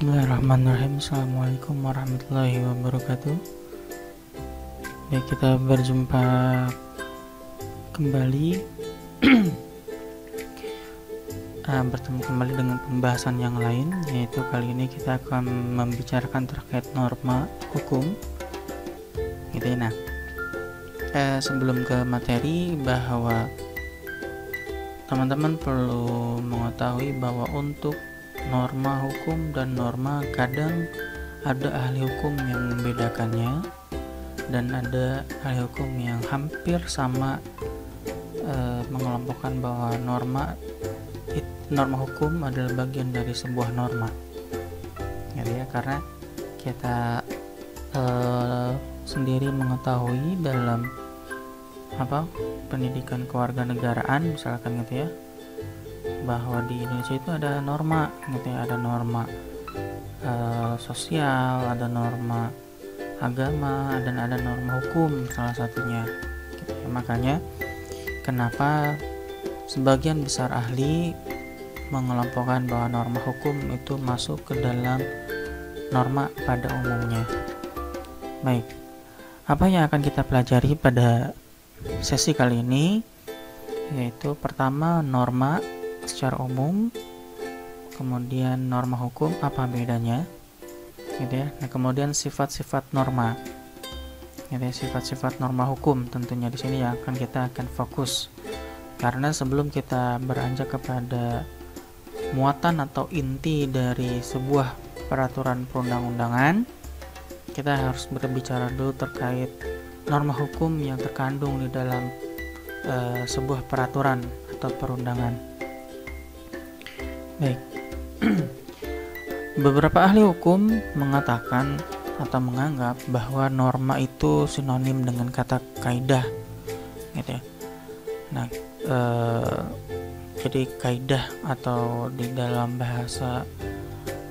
Bismillahirrahmanirrahim. Assalamualaikum warahmatullahi wabarakatuh. Baik, kita berjumpa kembali bertemu kembali dengan pembahasan yang lain, yaitu kali ini kita akan membicarakan terkait norma hukum gitu ya. Nah, sebelum ke materi, bahwa teman-teman perlu mengetahui bahwa untuk norma hukum dan norma kadang ada ahli hukum yang membedakannya, dan ada ahli hukum yang hampir sama mengelompokkan bahwa norma hukum adalah bagian dari sebuah norma gitu ya. Karena kita sendiri mengetahui dalam pendidikan kewarganegaraan misalkan gitu ya, bahwa di Indonesia itu ada norma gitu ya, ada norma sosial, ada norma agama, dan ada norma hukum salah satunya gitu ya. Makanya kenapa sebagian besar ahli mengelompokkan bahwa norma hukum itu masuk ke dalam norma pada umumnya. Baik, apa yang akan kita pelajari pada sesi kali ini, yaitu pertama norma secara umum, kemudian norma hukum apa bedanya gitu ya. Nah, kemudian sifat-sifat norma gitu ya, sifat-sifat norma hukum tentunya di sini yang kita akan fokus. Karena sebelum kita beranjak kepada muatan atau inti dari sebuah peraturan perundang-undangan, kita harus berbicara dulu terkait norma hukum yang terkandung di dalam sebuah peraturan atau perundangan. Baik, beberapa ahli hukum mengatakan atau menganggap bahwa norma itu sinonim dengan kata kaidah gitu ya. Nah, jadi kaidah atau di dalam bahasa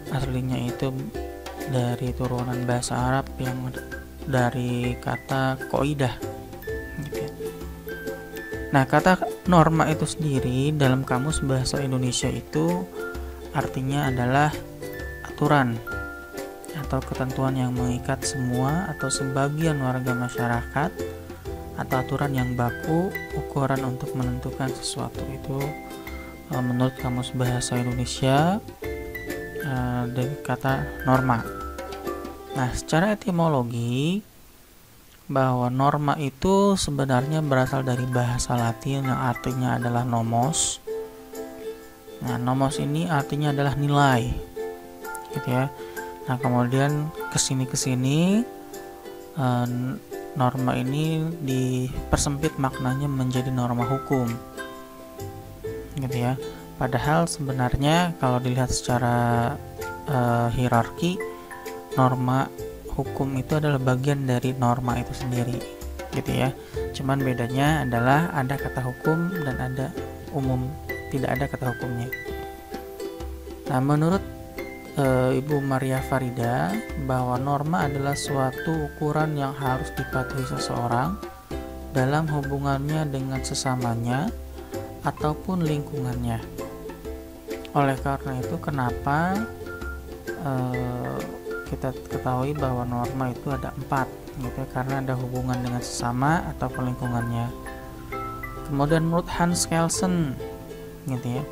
aslinya itu dari turunan bahasa Arab yang dari kata koidah gitu ya. Nah, kata norma itu sendiri dalam kamus bahasa Indonesia itu artinya adalah aturan atau ketentuan yang mengikat semua atau sebagian warga masyarakat, atau aturan yang baku ukuran untuk menentukan sesuatu. Itu menurut kamus bahasa Indonesia dari kata norma. Nah, secara etimologi, bahwa norma itu sebenarnya berasal dari bahasa Latin yang artinya adalah nomos. Nah, nomos ini artinya adalah nilai gitu ya. Nah, kemudian kesini norma ini dipersempit maknanya menjadi norma hukum gitu ya. Padahal sebenarnya kalau dilihat secara hierarki, norma hukum itu adalah bagian dari norma itu sendiri gitu ya. Cuman bedanya adalah ada kata hukum dan ada umum, tidak ada kata hukumnya. Nah, menurut Ibu Maria Farida, bahwa norma adalah suatu ukuran yang harus dipatuhi seseorang dalam hubungannya dengan sesamanya ataupun lingkungannya. Oleh karena itu, kenapa kita ketahui bahwa norma itu ada 4 gitu ya, karena ada hubungan dengan sesama atau lingkungannya. Kemudian menurut Hans Kelsen gitu ya,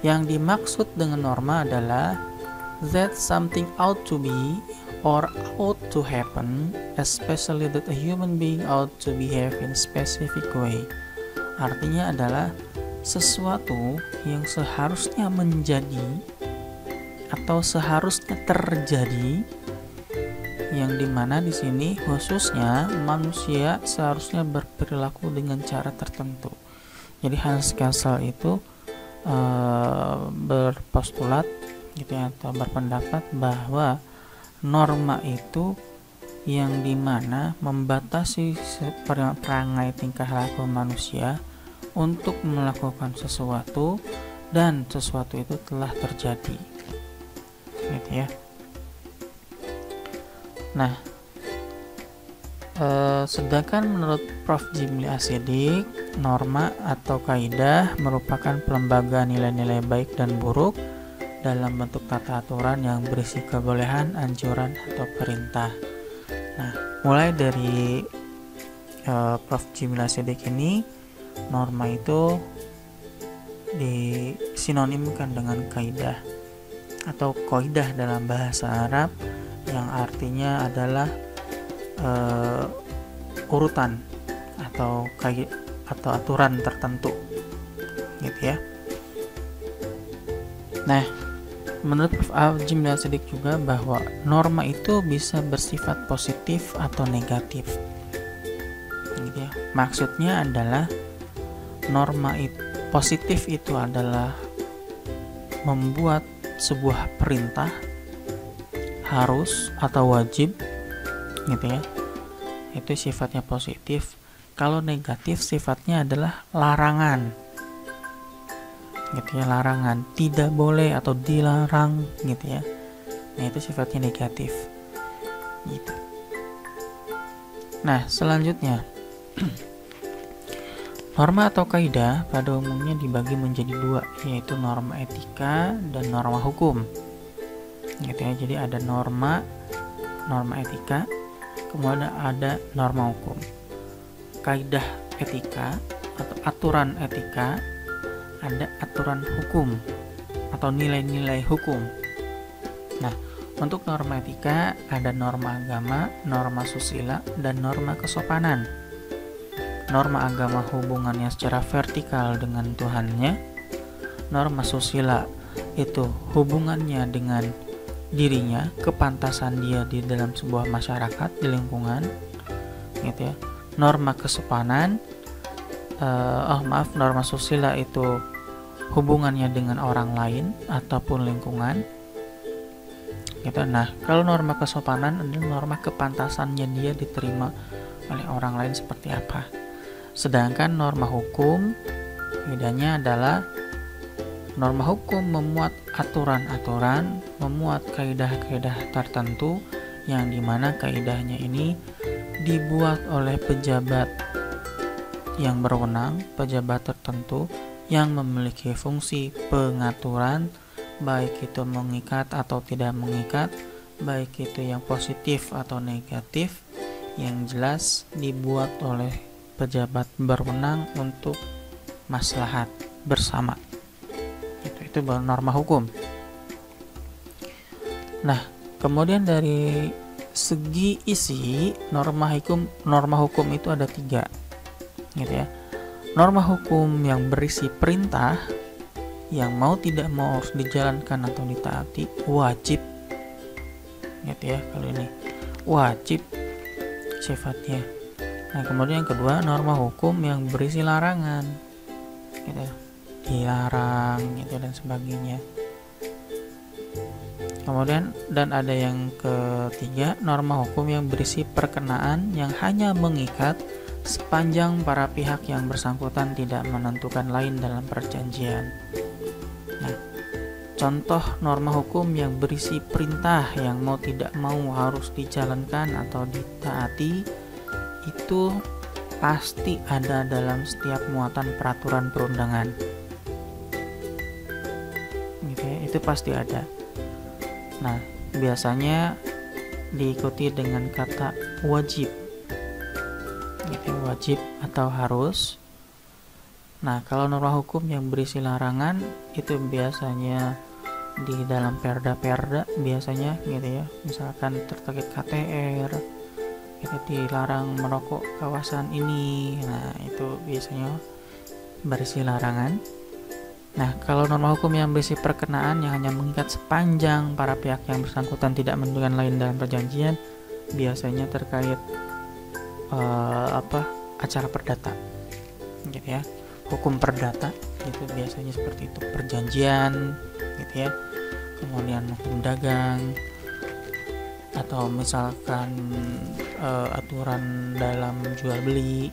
yang dimaksud dengan norma adalah that something ought to be or ought to happen, especially that a human being ought to behave in a specific way. Artinya adalah sesuatu yang seharusnya menjadi atau seharusnya terjadi, yang dimana di sini khususnya manusia seharusnya berperilaku dengan cara tertentu. Jadi Hans Kelsen itu berpostulat gitu ya, atau berpendapat bahwa norma itu yang dimana membatasi perangai tingkah laku manusia untuk melakukan sesuatu, dan sesuatu itu telah terjadi gitu ya. Nah, sedangkan menurut Prof. Jimli Asidik, norma atau kaidah merupakan pelembagaan nilai-nilai baik dan buruk dalam bentuk tata aturan yang berisi kebolehan, anjuran, atau perintah. Nah, mulai dari Prof. Jimila Siddiq ini, norma itu disinonimkan dengan kaidah atau qaidah dalam bahasa Arab, yang artinya adalah urutan atau aturan tertentu, gitu ya. Nah, menurut Prof. Jimila Siddiq juga bahwa norma itu bisa bersifat positif atau negatif, gitu ya. Maksudnya adalah norma positif itu adalah membuat sebuah perintah, harus atau wajib, gitu ya. Itu sifatnya positif. Kalau negatif sifatnya adalah larangan, gitu ya, larangan, tidak boleh atau dilarang, gitu ya. Nah, itu sifatnya negatif, gitu. Nah, selanjutnya norma atau kaidah pada umumnya dibagi menjadi dua, yaitu norma etika dan norma hukum, gitu ya. Jadi ada norma etika, kemudian ada norma hukum. Kaidah etika atau aturan etika, ada aturan hukum atau nilai-nilai hukum. Nah, untuk norma etika ada norma agama, norma susila, dan norma kesopanan. Norma agama hubungannya secara vertikal dengan Tuhannya. Norma susila itu hubungannya dengan dirinya, kepantasan dia di dalam sebuah masyarakat, di lingkungan, gitu ya. Norma kesopanan, norma susila itu hubungannya dengan orang lain ataupun lingkungan, gitu. Nah, kalau norma kesopanan adalah norma kepantasannya dia diterima oleh orang lain seperti apa. Sedangkan norma hukum, bedanya adalah norma hukum memuat aturan-aturan, memuat kaidah-kaidah tertentu, yang dimana kaidahnya ini dibuat oleh pejabat yang berwenang, pejabat tertentu yang memiliki fungsi pengaturan, baik itu mengikat atau tidak mengikat, baik itu yang positif atau negatif, yang jelas dibuat oleh pejabat berwenang untuk maslahat bersama. Itu baru norma hukum. Nah, kemudian dari segi isi norma hukum itu ada 3, gitu ya. Norma hukum yang berisi perintah yang mau tidak mau harus dijalankan atau ditaati, wajib, gitu ya. Kalau ini wajib sifatnya. Nah, kemudian yang kedua, norma hukum yang berisi larangan, gitu, dilarang, gitu, dan sebagainya. Kemudian dan ada yang ketiga, norma hukum yang berisi perkenaan yang hanya mengikat sepanjang para pihak yang bersangkutan tidak menentukan lain dalam perjanjian. Nah, contoh norma hukum yang berisi perintah yang mau tidak mau harus dijalankan atau ditaati itu pasti ada dalam setiap muatan peraturan perundangan, gitu ya, itu pasti ada. Nah, biasanya diikuti dengan kata wajib, gitu, wajib atau harus. Nah, kalau norma hukum yang berisi larangan itu biasanya di dalam perda biasanya, gitu ya, misalkan terkait KTR, itu dilarang merokok kawasan ini. Nah, itu biasanya berisi larangan. Nah, kalau norma hukum yang berisi perkenaan yang hanya mengikat sepanjang para pihak yang bersangkutan tidak menentukan lain dalam perjanjian, biasanya terkait acara perdata, gitu ya. Hukum perdata itu biasanya seperti itu, perjanjian, gitu ya. Kemudian hukum dagang, atau misalkan aturan dalam jual beli,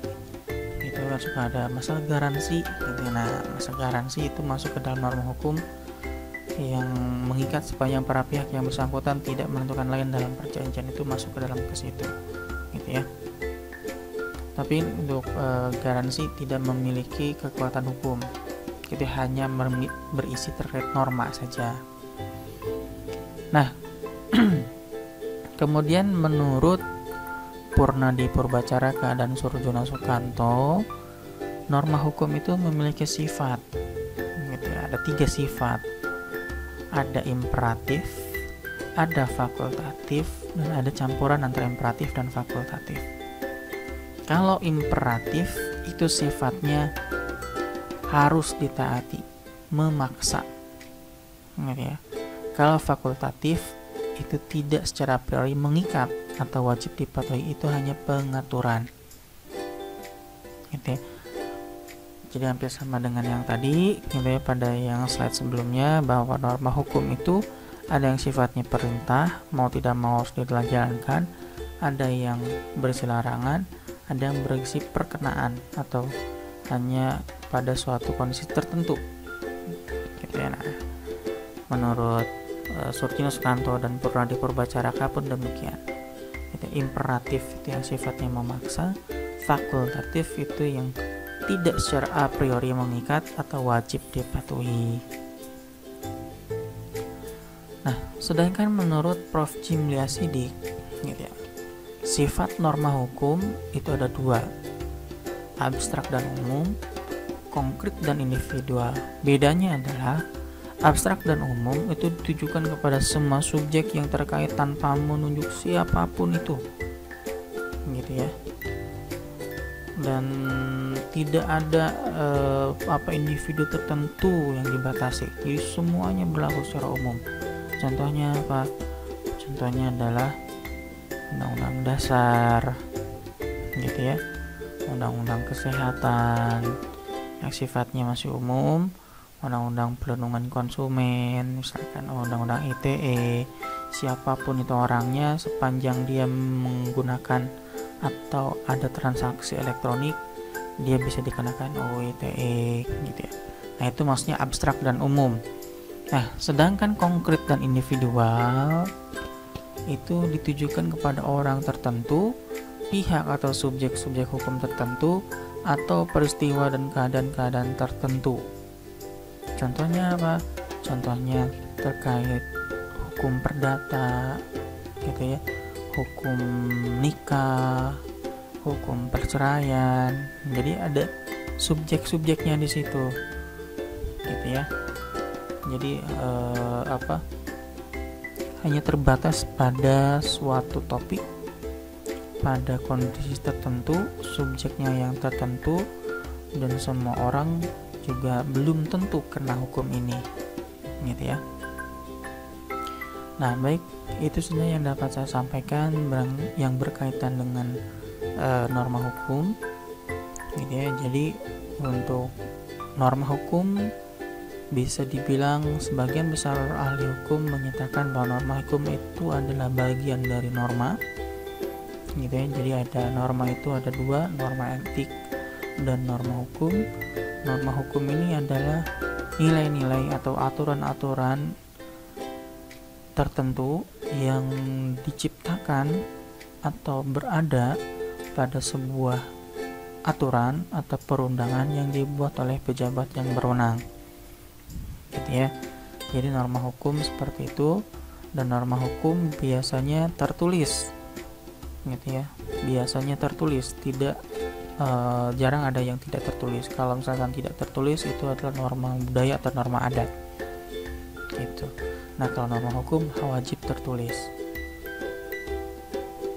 itu kan suka ada masalah garansi, gitu. Nah, masalah garansi itu masuk ke dalam norma hukum yang mengikat sepanjang para pihak yang bersangkutan tidak menentukan lain dalam perjanjian, itu masuk ke dalam ke situ, gitu ya. Tapi untuk garansi tidak memiliki kekuatan hukum, itu hanya berisi terkait norma saja, Nah, kemudian menurut Purnadi Purbacaraka dan Surjono Sukanto, norma hukum itu memiliki sifat, gitu ya. Ada 3 sifat. Ada imperatif, ada fakultatif, dan ada campuran antara imperatif dan fakultatif. Kalau imperatif itu sifatnya harus ditaati, memaksa, gitu ya. Kalau fakultatif itu tidak secara a priori mengikat atau wajib dipatuhi, itu hanya pengaturan, gitu ya. Jadi hampir sama dengan yang tadi, gitu ya, pada yang slide sebelumnya, bahwa norma hukum itu ada yang sifatnya perintah, mau tidak mau harus dijalankan, ada yang berisi larangan, ada yang berisi perkenaan atau hanya pada suatu kondisi tertentu, gitu ya. Nah, menurut Surjono Sukanto dan Purnadi Purbacaraka pun demikian. Itu imperatif itu yang sifatnya memaksa, fakultatif itu yang tidak secara a priori mengikat atau wajib dipatuhi. Nah, sedangkan menurut Prof. Jim Liasidik, gitu ya, sifat norma hukum itu ada 2, abstrak dan umum, konkret dan individual. Bedanya adalah abstrak dan umum itu ditujukan kepada semua subjek yang terkait tanpa menunjuk siapapun itu, gitu ya. Dan tidak ada individu tertentu yang dibatasi. Jadi semuanya berlaku secara umum. Contohnya apa? Contohnya adalah Undang-Undang Dasar, gitu ya. Undang-Undang Kesehatan yang sifatnya masih umum, Undang-Undang Perlindungan Konsumen, misalkan Undang-Undang ITE, siapapun itu orangnya sepanjang dia menggunakan atau ada transaksi elektronik, dia bisa dikenakan UU ITE, gitu ya. Nah, itu maksudnya abstrak dan umum. Nah, sedangkan konkret dan individual itu ditujukan kepada orang tertentu, pihak atau subjek-subjek hukum tertentu, atau peristiwa dan keadaan-keadaan tertentu. Contohnya apa? Contohnya terkait hukum perdata, gitu ya, hukum nikah, hukum perceraian. Jadi ada subjek-subjeknya di situ, gitu ya. Jadi hanya terbatas pada suatu topik, pada kondisi tertentu, subjeknya yang tertentu, dan semua orang juga belum tentu kena hukum ini, gitu ya. Nah, baik, itu saja yang dapat saya sampaikan yang berkaitan dengan norma hukum, gitu ya. Jadi untuk norma hukum bisa dibilang sebagian besar ahli hukum menyatakan bahwa norma hukum itu adalah bagian dari norma, gitu ya. Jadi ada norma itu ada 2, norma etik dan norma hukum. Norma hukum ini adalah nilai-nilai atau aturan-aturan tertentu yang diciptakan atau berada pada sebuah aturan atau perundangan yang dibuat oleh pejabat yang berwenang, gitu ya. Jadi norma hukum seperti itu, dan norma hukum biasanya tertulis, gitu ya. Biasanya tertulis, tidak jarang ada yang tidak tertulis. Kalau misalkan tidak tertulis itu adalah norma budaya atau norma adat, gitu. Nah, kalau norma hukum wajib tertulis.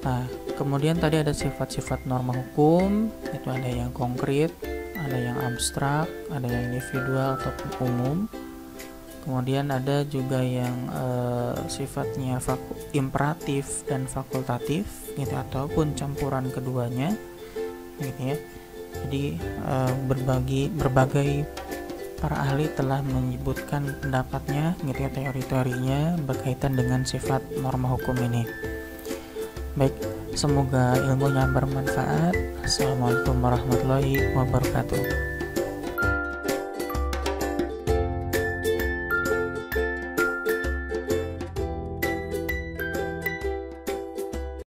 Nah, kemudian tadi ada sifat-sifat norma hukum, itu ada yang konkret, ada yang abstrak, ada yang individual ataupun umum. Kemudian ada juga yang sifatnya imperatif dan fakultatif, gitu, ataupun campuran keduanya, gitu ya. Jadi berbagai para ahli telah menyebutkan pendapatnya, gitu ya, teori-teorinya berkaitan dengan sifat norma hukum ini. Baik, semoga ilmunya bermanfaat. Assalamualaikum warahmatullahi wabarakatuh.